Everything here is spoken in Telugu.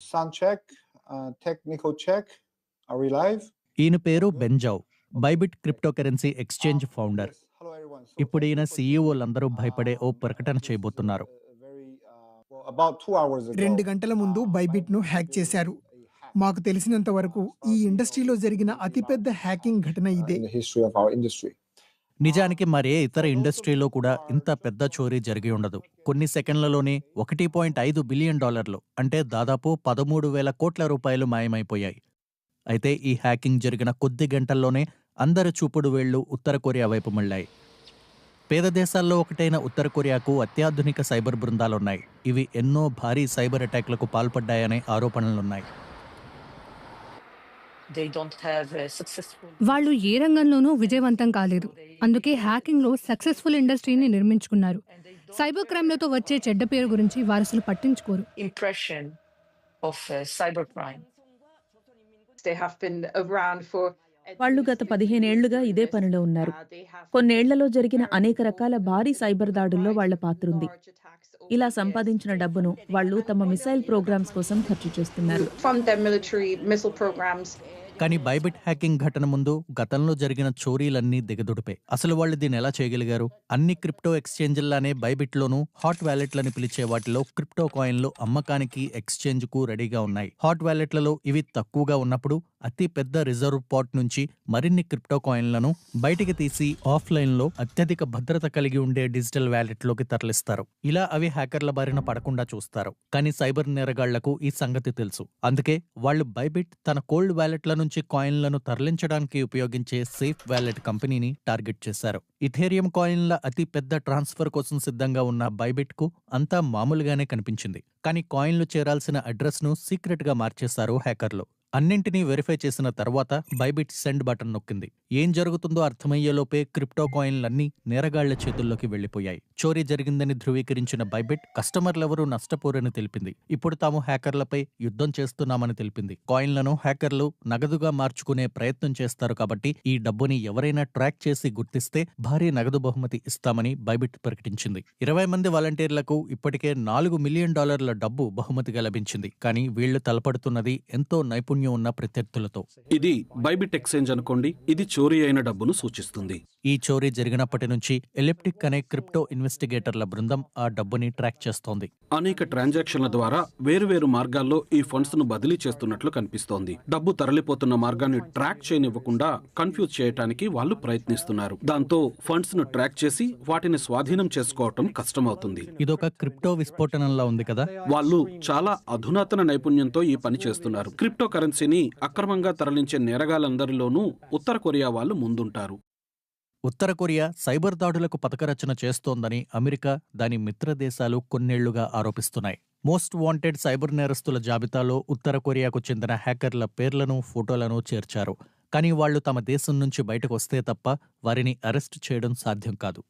Sound check, technical check. Are we live? ఈయన పేరు Ben Zhou, Bybit cryptocurrency exchange founder. Yes. Hello everyone. ఇప్పుడు ఈయన thank you for సీఈఓలందరూ భయపడే ఓ joining, ప్రకటన this, చేయబోతున్నారు. about 2 hours ago. 2 గంటల ముందు బైబిట్ను హ్యాక్ చేశారు. మాకు తెలిసినంత వరకు ఈ ఇండస్ట్రీలో జరిగిన అతిపెద్ద హ్యాకింగ్ ఘటన ఇదే. In the history of our industry. నిజానికి మరే ఇతర ఇండస్ట్రీలో కూడా ఇంత పెద్ద చోరీ జరిగి ఉండదు. కొన్ని సెకండ్లలోనే $1.5 బిలియన్ అంటే దాదాపు 13,000 కోట్ల రూపాయలు మాయమైపోయాయి. అయితే ఈ హ్యాకింగ్ జరిగిన కొద్ది గంటల్లోనే అందరి చూపుడు వేళ్లు ఉత్తర కొరియా వైపు మళ్ళాయి. పేద దేశాల్లో ఒకటైన ఉత్తర కొరియాకు అత్యాధునిక సైబర్ బృందాలున్నాయి. ఇవి ఎన్నో భారీ సైబర్ అటాక్లకు పాల్పడ్డాయనే ఆరోపణలున్నాయి. వాళ్ళు ఏ రంగంలోనూ విజయవంతం కాలేదు. అందుకే హ్యాకింగ్లో సక్సెస్ఫుల్ ఇండస్ట్రీని నిర్మించుకున్నారు. సైబర్ క్రైమ్లతో వచ్చే చెడ్డ పేరు గురించి వారు అసలు పట్టించుకోరు. వాళ్ళు గత 15 ఏళ్లుగా ఇదే పనిలో ఉన్నారు. కొన్నేళ్లలో జరిగిన అనేక రకాల భారీ సైబర్ దాడుల్లో వాళ్ల పాత్రుంది. ఇలా సంపాదించిన డబ్బును వాళ్ళు తమ మిసైల్ ప్రోగ్రామ్స్ కోసం ఖర్చు చేస్తున్నారు. కానీ బైబిట్ హ్యాకింగ్ ఘటన ముందు గతంలో జరిగిన చోరీలన్నీ దిగదుడిపే. అసలు వాళ్ళు దీన్ని ఎలా చేయగలిగారు? అన్ని క్రిప్టో ఎక్స్చేంజ్లానే బైబిట్లోనూ హాట్ వ్యాలెట్లని పిలిచే వాటిలో క్రిప్టో కాయిన్లు అమ్మకానికి ఎక్స్చేంజ్కు రెడీగా ఉన్నాయి. హాట్ వ్యాలెట్లలో ఇవి తక్కువగా ఉన్నప్పుడు అతి పెద్ద రిజర్వ్ పాట్ నుంచి మరిన్ని క్రిప్టో కాయిన్లను బయటికి తీసి ఆఫ్లైన్లో అత్యధిక భద్రత కలిగి ఉండే డిజిటల్ వ్యాలెట్లోకి తరలిస్తారు. ఇలా అవి హ్యాకర్ల బారిన పడకుండా చూస్తారు. కానీ సైబర్ నేరగాళ్లకు ఈ సంగతి తెలుసు. అందుకే వాళ్ళు బైబిట్ తన కోల్డ్ వ్యాలెట్ల నుంచి కాయిన్లను తరలించడానికి ఉపయోగించే సేఫ్ వ్యాలెట్ కంపెనీని టార్గెట్ చేశారు. ఇథేరియం కాయిన్ల అతి పెద్ద ట్రాన్స్ఫర్ కోసం సిద్ధంగా ఉన్న బైబిట్ కు అంతా మామూలుగానే కనిపించింది. కానీ కాయిన్లు చేరాల్సిన అడ్రస్ ను సీక్రెట్ గా మార్చేశారు హ్యాకర్లు. అన్నింటినీ వెరిఫై చేసిన తర్వాత బైబిట్ సెండ్ బటన్ నొక్కింది. ఏం జరుగుతుందో అర్థమయ్యేలోపే క్రిప్టో కాయిన్లన్నీ నేరగాళ్ల చేతుల్లోకి వెళ్లిపోయాయి. చోరీ జరిగిందని ధృవీకరించిన బైబిట్ కస్టమర్లెవరూ నష్టపోరని తెలిపింది. ఇప్పుడు తాము హ్యాకర్లపై యుద్ధం చేస్తున్నామని తెలిపింది. కాయిన్లను హ్యాకర్లు నగదుగా మార్చుకునే ప్రయత్నం చేస్తారు కాబట్టి ఈ డబ్బుని ఎవరైనా ట్రాక్ చేసి గుర్తిస్తే భారీ నగదు బహుమతి ఇస్తామని బైబిట్ ప్రకటించింది. 20 మంది వాలంటీర్లకు ఇప్పటికే $4 మిలియన్ డబ్బు బహుమతిగా లభించింది. కానీ వీళ్లు తలపడుతున్నది ఎంతో నైపుణ్యం ఉన్న ప్రత్యర్థులతో. ఇది బైబిట్ ఎక్స్చేంజ్ అనుకోండి. ఇది చోరీ అయిన డబ్బును సూచిస్తుంది. ఈ చోరీ జరిగినప్పటి నుంచి ఎలిప్టిక్ అనే క్రిప్టో ఇన్వెస్టిగేటర్ల బృందం ఆ డబ్బుని ట్రాక్ చేస్తోంది. అనేక ట్రాన్సాక్షన్ల ద్వారా వేరువేరు మార్గాల్లో ఈ ఫండ్స్ ను బదిలీ చేస్తున్నట్లు కనిపిస్తోంది. డబ్బు తరలిపోతున్న మార్గాన్ని ట్రాక్ చేయనివ్వకుండా కన్ఫ్యూజ్ చేయడానికి వాళ్ళు ప్రయత్నిస్తున్నారు. దాంతో ఫండ్స్ ను ట్రాక్ చేసి వాటిని స్వాధీనం చేసుకోవటం కష్టమవుతుంది. ఇదొక క్రిప్టో విస్ఫోటనంలా ఉంది కదా. వాళ్ళు చాలా అధునాతన నైపుణ్యంతో ఈ పని చేస్తున్నారు. క్రిప్టో కరెన్సీని అక్రమంగా తరలించే నేరగాళ్లందరిలోనూ ఉత్తర కొరియా వాళ్ళు ముందుంటారు. ఉత్తర కొరియా సైబర్ దాడులకు పథకరచన చేస్తోందని అమెరికా, దాని మిత్ర దేశాలు కొన్నేళ్లుగా ఆరోపిస్తున్నాయి. మోస్ట్ వాంటెడ్ సైబర్ నేరస్తుల జాబితాలో ఉత్తర కొరియాకు చెందిన హ్యాకర్ల పేర్లను, ఫోటోలను చేర్చారు. కానీ వాళ్లు తమ దేశం నుంచి బయటకు వస్తే తప్ప వారిని అరెస్టు చేయడం సాధ్యం కాదు.